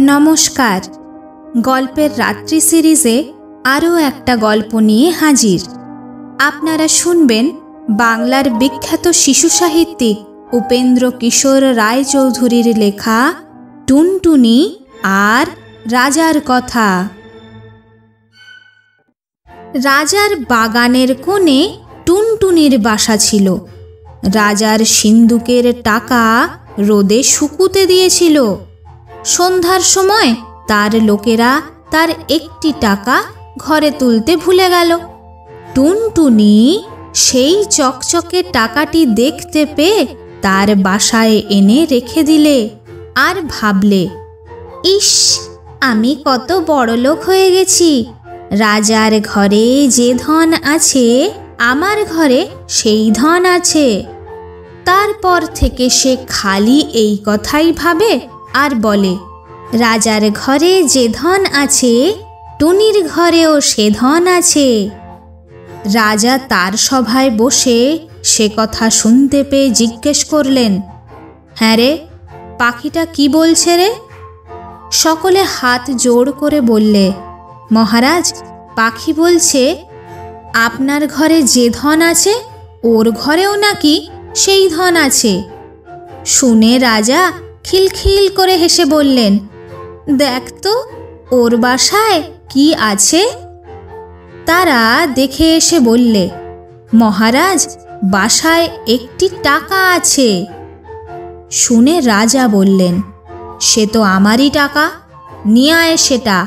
নমস্কার। গল্পের রাত্রি সিরিজে আরও একটা গল্প নিয়ে হাজির। আপনারা শুনবেন বাংলার বিখ্যাত শিশু সাহিত্যিক উপেন্দ্র কিশোর রায়চৌধুরীর লেখা টুনটুনি আর রাজার কথা। রাজার বাগানের কোণে টুনটুনির বাসা ছিল। রাজার সিন্দুকের টাকা রোদে শুকুতে দিয়েছিল। সন্ধ্যার সময় তার লোকেরা তার একটি টাকা ঘরে তুলতে ভুলে গেল। টুনটুনি সেই চকচকে টাকাটি দেখতে পেয়ে তার বাসায় এনে রেখে দিলে আর ভাবলে, ইস, আমি কত বড়লোক হয়ে গেছি। রাজার ঘরে যে ধন আছে আমার ঘরে সেই ধন আছে। তারপর থেকে সে খালি এই কথাই ভাবে আর বলে, রাজার ঘরে যে ধন আছে টুনির ঘরেও সে ধন আছে। রাজা তার সভায় বসে সে কথা শুনতে পেয়ে জিজ্ঞেস করলেন, হ্যাঁ রে, পাখিটা কি বলছে রে? সকলে হাত জোড় করে বললে, মহারাজ, পাখি বলছে আপনার ঘরে যে ধন আছে ওর ঘরেও নাকি সেই ধন আছে। শুনে রাজা খিলখিল করে হেসে বললেন, দেখ তো ওর বাসায় কি আছে। তারা দেখে এসে বললে, মহারাজ, বাসায় একটি টাকা আছে। শুনে রাজা বললেন, সে তো আমারই টাকা, নিয়ে আয় সেটা।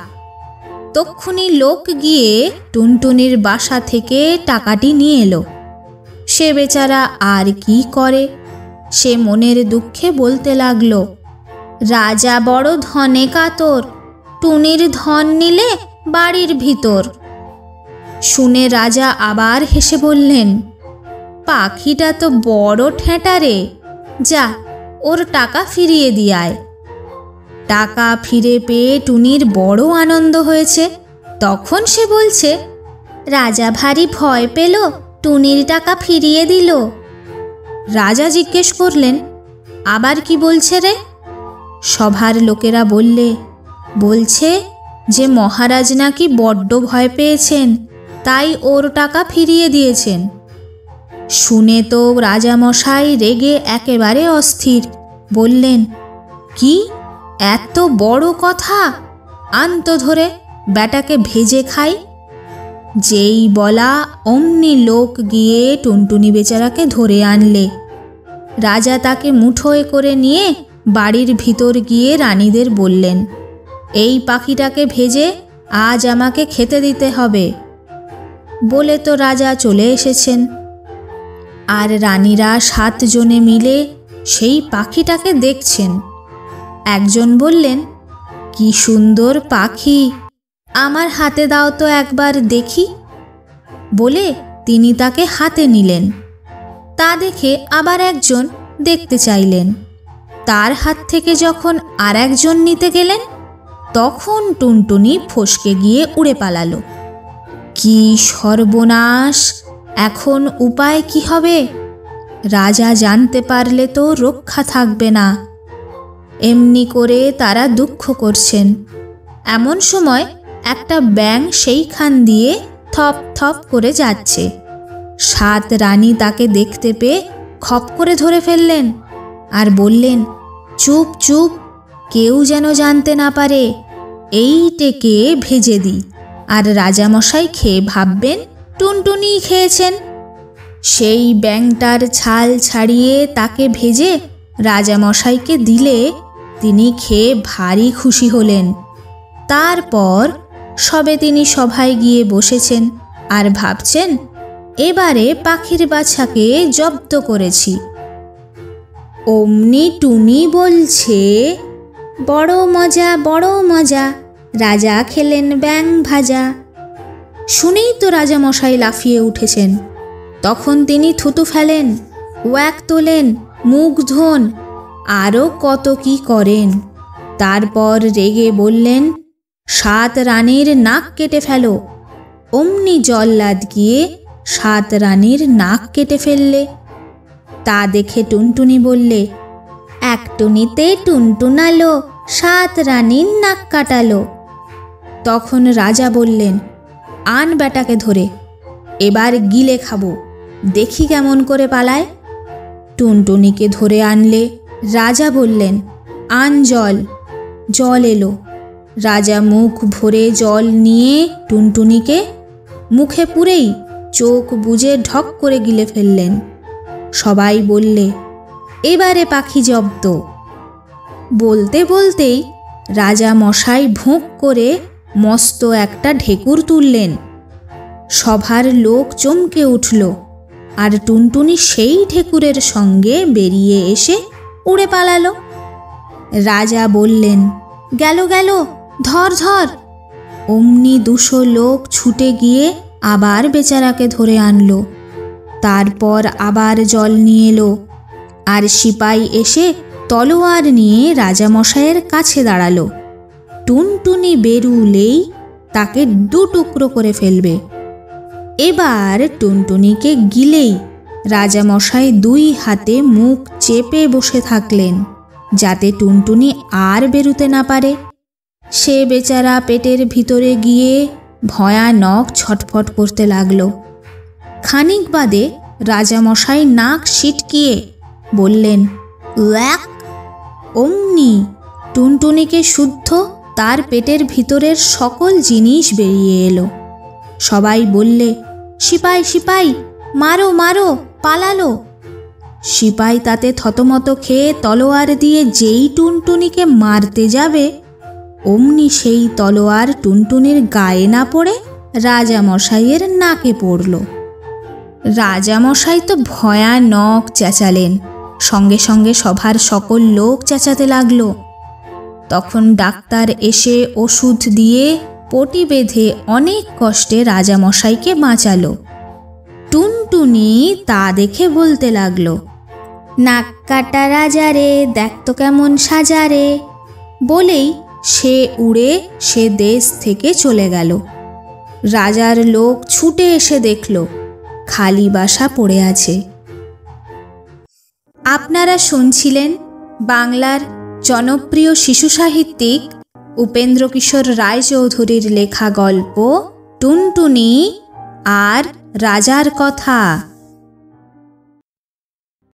তক্ষুনি লোক গিয়ে টুনটুনির বাসা থেকে টাকাটি নিয়ে এলো। সে বেচারা আর কি করে, সে মনের দুঃখে বলতে লাগলো, রাজা বড় ধনে কাতর, টুনির ধন নিলে বাড়ির ভিতর। শুনে রাজা আবার হেসে বললেন, পাখিটা তো বড় ঠেঁটা রে, যা ওর টাকা ফিরিয়ে দিয়ায়। টাকা ফিরে পেয়ে টুনির বড় আনন্দ হয়েছে। তখন সে বলছে, রাজা ভারী ভয় পেল, টুনির টাকা ফিরিয়ে দিল। রাজা জিজ্ঞেস করলেন, আবার কি বলছে রে? সভার লোকেরা বলছে যে মহারাজ নাকি বড্ড ভয় পেয়েছেন, তাই ওর টাকা ফিরিয়ে দিয়েছেন। শুনে তো রাজামশাই রেগে একেবারে অস্থির। বললেন, কি এত বড় কথা, আন্ত ধরে ব্যাটাকে ভেজে খাই। যেই বলা অমনি লোক গিয়ে টুনটুনি বেচারাকে ধরে আনলে। রাজা তাকে মুঠোয় করে নিয়ে বাড়ির ভিতর গিয়ে রানীদের বললেন, এই পাখিটাকে ভেজে আজ আমাকে খেতে দিতে হবে। বলে তো রাজা চলে এসেছেন। আর রানীরা 7 জনে মিলে সেই পাখিটাকে দেখছেন। একজন বললেন, কি সুন্দর পাখি, আমার হাতে দাও তো একবার দেখি। বলে তিনি তাকে হাতে নিলেন। তা দেখে আবার একজন দেখতে চাইলেন। তার হাত থেকে যখন আর একজন নিতে গেলেন, তখন টুনটুনি ফসকে গিয়ে উড়ে পালালো। কি সর্বনাশ! এখন উপায় কি হবে? রাজা জানতে পারলে তো রক্ষা থাকবে না। এমনি করে তারা দুঃখ করছেন। এমন সময় একটা ব্যাঙ সেইখান দিয়ে থপ থপ করে যাচ্ছে। 7 রানী তাকে দেখতে পেয়ে খপ করে ধরে ফেললেন আর বললেন, চুপ চুপ, কেউ যেন জানতে না পারে, এইটেকে ভেজে দিই, আর রাজামশাই খেয়ে ভাববেন টুনটুনি খেয়েছেন। সেই ব্যাঙটার ছাল ছাড়িয়ে তাকে ভেজে রাজামশাইকে দিলে তিনি খেয়ে ভারী খুশি হলেন। তারপর সবে তিনি সভায় গিয়ে বসেছেন আর ভাবছেন, এবারে পাখির বাছাকে জব্দ করেছি। অমনি টুনি বলছে, বড় মজা, বড় মজা, রাজা খেলেন ব্যাঙ ভাজা। শুনেই তো রাজামশাই লাফিয়ে উঠেছেন। তখন তিনি থুতু ফেলেন, ওয়াক তোলেন, মুখ ধোন, আরও কত কি করেন। তারপর রেগে বললেন, 7 রানীর নাক কেটে ফেলো। অমনি জল্লাদ গিয়ে 7 রানীর নাক কেটে ফেললে। তা দেখে টুনটুনি বললে, এক টুনিতে টুনটুনালো, সাত রানীর নাক কাটালো। তখন রাজা বললেন, আন বেটাকে ধরে, এবার গিলে খাবো, দেখি কেমন করে পালায়। টুনটুনিকে ধরে আনলে রাজা বললেন, আন জল। জল এলো। রাজা মুখ ভরে জল নিয়ে টুনটুনিকে মুখে পুরেই চোখ বুজে ঢক করে গিলে ফেললেন। সবাই বললে, এবারে পাখি জব্দ। বলতে বলতেই রাজা মশাই ভোঁক করে মস্ত একটা ঢেকুর তুললেন। সভার লোক চমকে উঠল, আর টুনটুনি সেই ঢেকুরের সঙ্গে বেরিয়ে এসে উড়ে পালালো। রাজা বললেন, গেল গেল, ধর ধর। অমনি 200 লোক ছুটে গিয়ে আবার বেচারাকে ধরে আনলো। তারপর আবার জল নিয়ে এলো, আর সিপাই এসে তলোয়ার নিয়ে রাজামশাইয়ের কাছে দাঁড়ালো। টুনটুনি বেরুলেই তাকে 2 টুকরো করে ফেলবে। এবার টুনটুনিকে গিলেই রাজামশাই 2 হাতে মুখ চেপে বসে থাকলেন, যাতে টুনটুনি আর বেরুতে না পারে। সে বেচারা পেটের ভিতরে গিয়ে ভয়ানক ছটফট করতে লাগলো। খানিক বাদে রাজামশাই নাক সিটকিয়ে বললেন, ওয়াক। অমনি টুনটুনিকে শুদ্ধ তার পেটের ভিতরের সকল জিনিস বেরিয়ে এলো। সবাই বললে, সিপাই সিপাই, মারো মারো, পালালো। সিপাই তাতে থতমত খেয়ে তলোয়ার দিয়ে যেই টুনটুনিকে মারতে যাবে, অমনি সেই তলোয়ার টুনটুনির গায়ে না পড়ে রাজামশাইয়ের নাকে পড়ল। রাজামশাই তো ভয়ানক চেঁচালেন, সঙ্গে সঙ্গে সভার সকল লোক চেঁচাতে লাগলো। তখন ডাক্তার এসে ওষুধ দিয়ে পটি বেঁধে অনেক কষ্টে রাজামশাইকে বাঁচালো। টুনটুনি তা দেখে বলতে লাগলো, নাক কাটা রাজারে, দেখ তো কেমন সাজারে। বলেই সে উড়ে সে দেশ থেকে চলে গেল। রাজার লোক ছুটে এসে দেখল খালি বাসা পড়ে আছে। আপনারা শুনছিলেন বাংলার জনপ্রিয় শিশু সাহিত্যিক উপেন্দ্রকিশোর রায়চৌধুরীর লেখা গল্প টুনটুনি আর রাজার কথা।